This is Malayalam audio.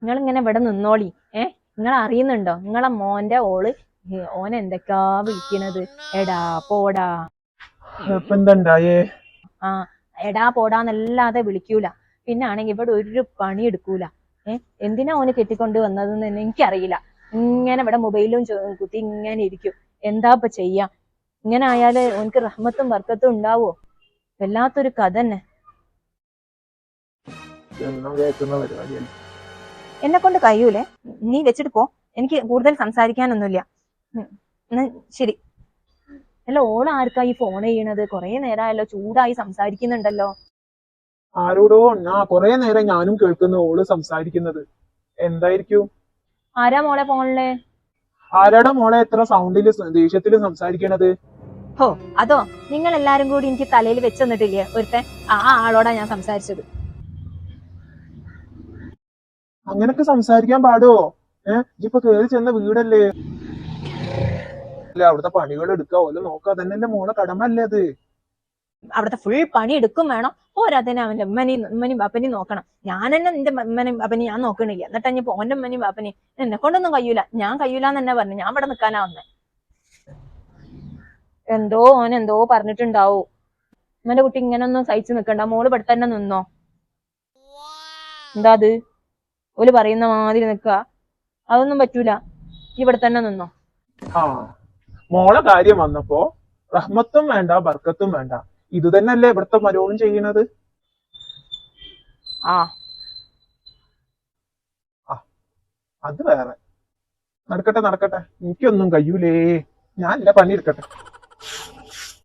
നിങ്ങൾ ഇങ്ങനെ ഇവിടെ നിന്നോളി. നിങ്ങൾ അറിയുന്നുണ്ടോ നിങ്ങളെ മോന്റെ ഓള് ഓൻ എന്തൊക്കെയാ വിളിക്കണത്? എടാ പോടാ. ആ എടാ പോടാന്നല്ലാതെ വിളിക്കൂല. പിന്നെ ആണെങ്കി ഇവിടെ ഒരു പണി എടുക്കൂല. എന്തിനാ ഓന് കെട്ടിക്കൊണ്ട് വന്നതെന്ന് തന്നെ എനിക്കറിയില്ല. ഇങ്ങനെ ഇവിടെ മൊബൈലും കുത്തി ഇങ്ങനെ ഇരിക്കും. എന്താ ഇപ്പൊ ചെയ്യാ? ഇങ്ങനെ ആയാല് ഓനക്ക് റഹ്മത്തും ബർക്കത്തും ഉണ്ടാവോ? വല്ലാത്തൊരു കഥ തന്നെ. എന്നെ കൊണ്ട് കഴിയൂലേ, നീ വെച്ചിട്ട് പോ. എനിക്ക് കൂടുതൽ സംസാരിക്കാനൊന്നുമില്ല. ശരി. അല്ല ഓള് ആർക്കാ ഈ ഫോൺ ചെയ്യണത്? കൊറേ നേരമായല്ലോ, ചൂടായി സംസാരിക്കുന്നുണ്ടല്ലോ. ആരോടോ കൊറേ നേരം ഞാനും കേൾക്കുന്നു ഓള് സംസാരിക്കുന്നത്. എന്തായിരിക്കും? ആരാ മോളെ ഫോണില്? ആരാടാ മോളെ എത്ര സൗണ്ടില് ദേഷ്യത്തില് സംസാരിക്കണത്? ഹോ അതോ, നിങ്ങൾ എല്ലാരും കൂടി എനിക്ക് തലയിൽ വെച്ചെന്നിട്ടില്ലേ ഒരുത്തൻ? ആ ആളോടാ ഞാൻ സംസാരിച്ചത്. അങ്ങനൊക്കെ സംസാരിക്കാൻ പാടോ? ഇപ്പൊ കേറി ചെന്ന വീടല്ലേ, അല്ല അവിടുത്തെ പണികൾ എടുക്കുക, ഓല നോക്കുക, തന്നെയല്ലേ മോളെ കടമ അല്ലേ അത്? അവിടുത്തെ ഫുൾ പണി എടുക്കും വേണം. പോരാത്തന്നെ അവന്റെ ഉമ്മനെയും ബാപ്പനെയും നോക്കണം. ഞാൻ തന്നെ നിന്റെ ഉമ്മനെയും ബാപ്പനെയും ഞാൻ നോക്കണില്ല. എന്നിട്ട് ഇനി ഓന്റെ ഉമ്മനെയും ബാപ്പനെയും എന്നെ കൊണ്ടൊന്നും കഴിയൂല. ഞാൻ കഴിയൂലെന്ന് തന്നെ പറഞ്ഞു. ഞാൻ ഇവിടെ നിൽക്കാനാ വന്നേ. ഓൻ എന്തോ പറഞ്ഞിട്ടുണ്ടാവൂ. ഉമ്മന്റെ കുട്ടി ഇങ്ങനെ ഒന്നും സഹിച്ചു നിൽക്കണ്ട, മോള് ഇവിടെ തന്നെ നിന്നോ. എന്താ അത്? ഓല് പറയുന്ന മാതിരി നിക്ക? അതൊന്നും പറ്റൂല. ഇവിടെ തന്നെ നിന്നോ. മോളെ കാര്യം വന്നപ്പോ റഹ്മത്തും വേണ്ട ബർക്കത്തും വേണ്ട, ഇത് തന്നെയല്ലേ ഇവിടുത്തെ മരോളും ചെയ്യണത്. അത് വേറെ. നടക്കട്ടെ നടക്കട്ടെ, എനിക്കൊന്നും കഴിയൂലേ. ഞാൻ എന്റെ പണി എടുക്കട്ടെ.